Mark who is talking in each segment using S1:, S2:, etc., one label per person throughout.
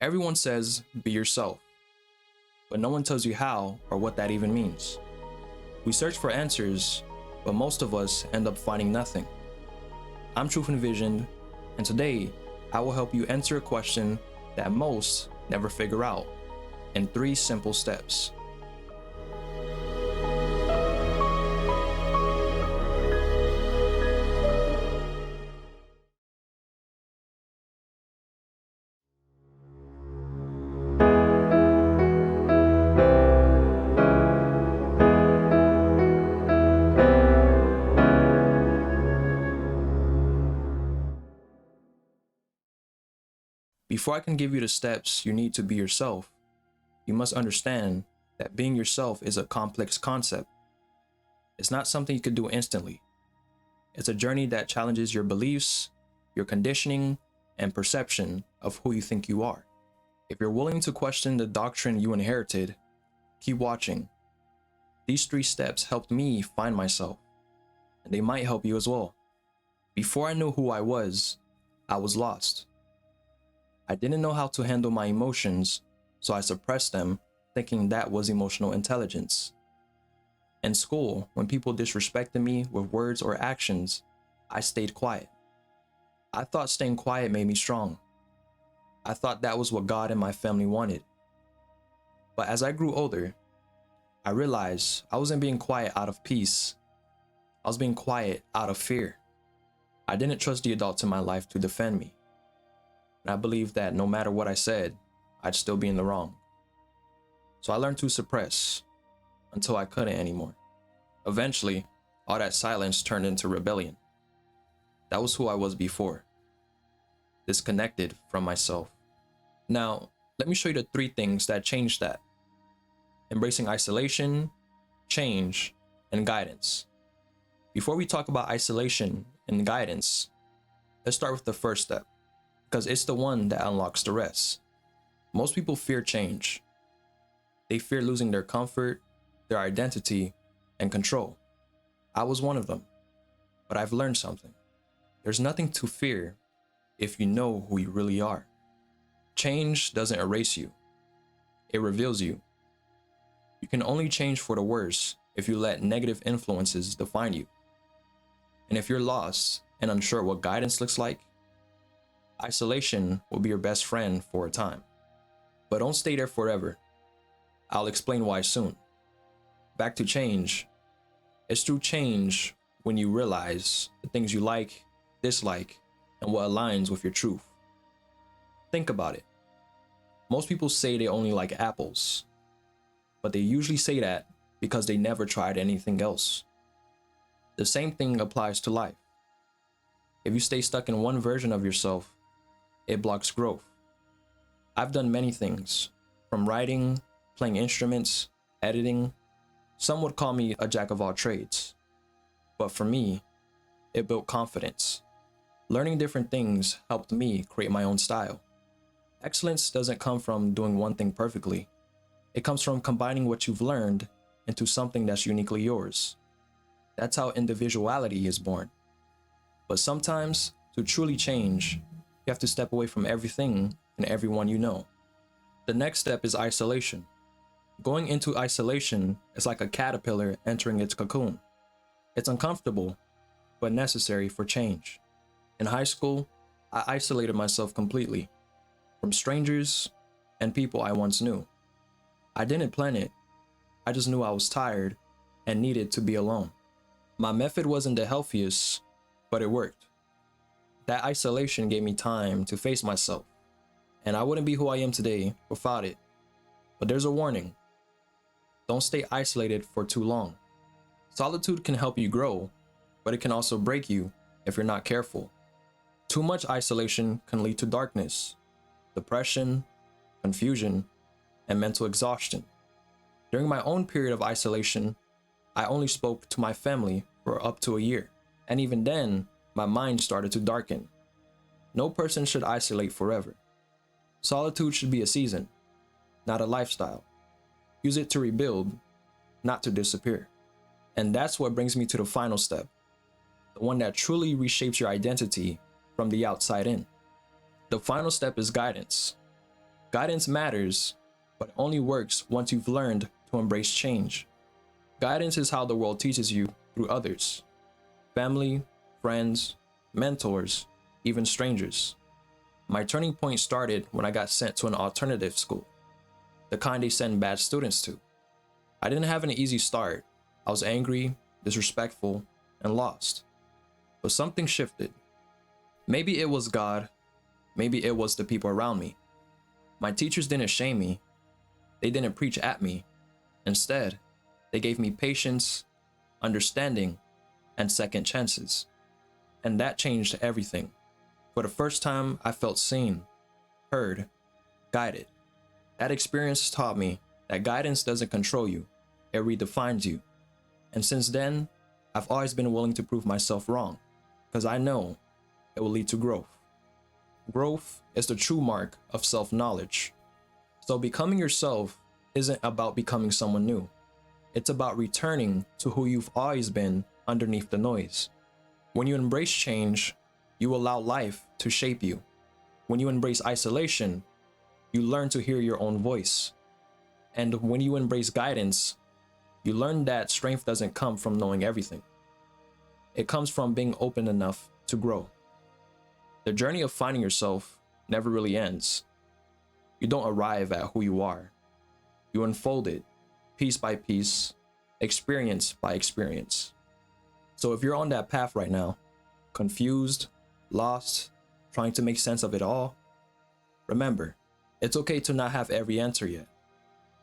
S1: Everyone says, be yourself, but no one tells you how or what that even means. We search for answers, but most of us end up finding nothing. I'm Truthenvisioned, and today I will help you answer a question that most never figure out in 3 simple steps. Before I can give you the steps you need to be yourself, you must understand that being yourself is a complex concept. It's not something you can do instantly. It's a journey that challenges your beliefs, your conditioning, and perception of who you think you are. If you're willing to question the doctrine you inherited, keep watching. These 3 steps helped me find myself, and they might help you as well. Before I knew who I was lost. I didn't know how to handle my emotions, so I suppressed them, thinking that was emotional intelligence. In school, when people disrespected me with words or actions, I stayed quiet. I thought staying quiet made me strong. I thought that was what God and my family wanted. But as I grew older, I realized I wasn't being quiet out of peace. I was being quiet out of fear. I didn't trust the adults in my life to defend me. And I believed that no matter what I said, I'd still be in the wrong. So I learned to suppress until I couldn't anymore. Eventually, all that silence turned into rebellion. That was who I was before, disconnected from myself. Now, let me show you the 3 things that changed that. Embracing isolation, change, and guidance. Before we talk about isolation and guidance, let's start with the first step, because it's the one that unlocks the rest. Most people fear change. They fear losing their comfort, their identity, and control. I was one of them, but I've learned something. There's nothing to fear if you know who you really are. Change doesn't erase you. It reveals you. You can only change for the worse if you let negative influences define you. And if you're lost and unsure what guidance looks like, isolation will be your best friend for a time. But don't stay there forever. I'll explain why soon. Back to change. It's through change when you realize the things you like, dislike, and what aligns with your truth. Think about it. Most people say they only like apples, but they usually say that because they never tried anything else. The same thing applies to life. If you stay stuck in one version of yourself, it blocks growth. I've done many things, from writing, playing instruments, editing. Some would call me a jack of all trades. But for me, it built confidence. Learning different things helped me create my own style. Excellence doesn't come from doing one thing perfectly. It comes from combining what you've learned into something that's uniquely yours. That's how individuality is born. But sometimes, to truly change, you have to step away from everything and everyone you know. The next step is isolation. Going into isolation is like a caterpillar entering its cocoon. It's uncomfortable, but necessary for change. In high school, I isolated myself completely from strangers and people I once knew. I didn't plan it. I just knew I was tired and needed to be alone. My method wasn't the healthiest, but it worked. That isolation gave me time to face myself, and I wouldn't be who I am today without it. But there's a warning. Don't stay isolated for too long. Solitude can help you grow, but it can also break you if you're not careful. Too much isolation can lead to darkness, depression, confusion, and mental exhaustion. During my own period of isolation, I only spoke to my family for up to a year, and even then, my mind started to darken. No person should isolate forever. Solitude should be a season, not a lifestyle. Use it to rebuild, not to disappear. And that's what brings me to the final step, the one that truly reshapes your identity from the outside in. The final step is guidance. Guidance matters, but it only works once you've learned to embrace change. Guidance is how the world teaches you through others: family, friends, mentors, even strangers. My turning point started when I got sent to an alternative school, the kind they send bad students to. I didn't have an easy start. I was angry, disrespectful, and lost. But something shifted. Maybe it was God, maybe it was the people around me. My teachers didn't shame me. They didn't preach at me. Instead, they gave me patience, understanding, and second chances. And that changed everything. For the first time, I felt seen, heard, guided. That experience taught me that guidance doesn't control you, it redefines you. And since then, I've always been willing to prove myself wrong, because I know it will lead to growth. Growth is the true mark of self-knowledge. So becoming yourself isn't about becoming someone new. It's about returning to who you've always been underneath the noise. When you embrace change, you allow life to shape you. When you embrace isolation, you learn to hear your own voice. And when you embrace guidance, you learn that strength doesn't come from knowing everything. It comes from being open enough to grow. The journey of finding yourself never really ends. You don't arrive at who you are. You unfold it, piece by piece, experience by experience. So if you're on that path right now, confused, lost, trying to make sense of it all, remember, it's okay to not have every answer yet.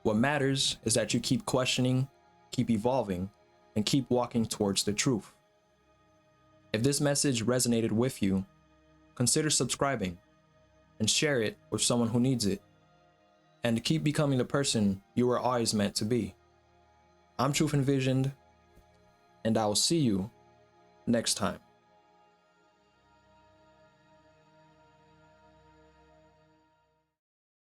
S1: What matters is that you keep questioning, keep evolving, and keep walking towards the truth. If this message resonated with you, consider subscribing and share it with someone who needs it. And keep becoming the person you were always meant to be. I'm Truthenvisioned, and I will see you next time.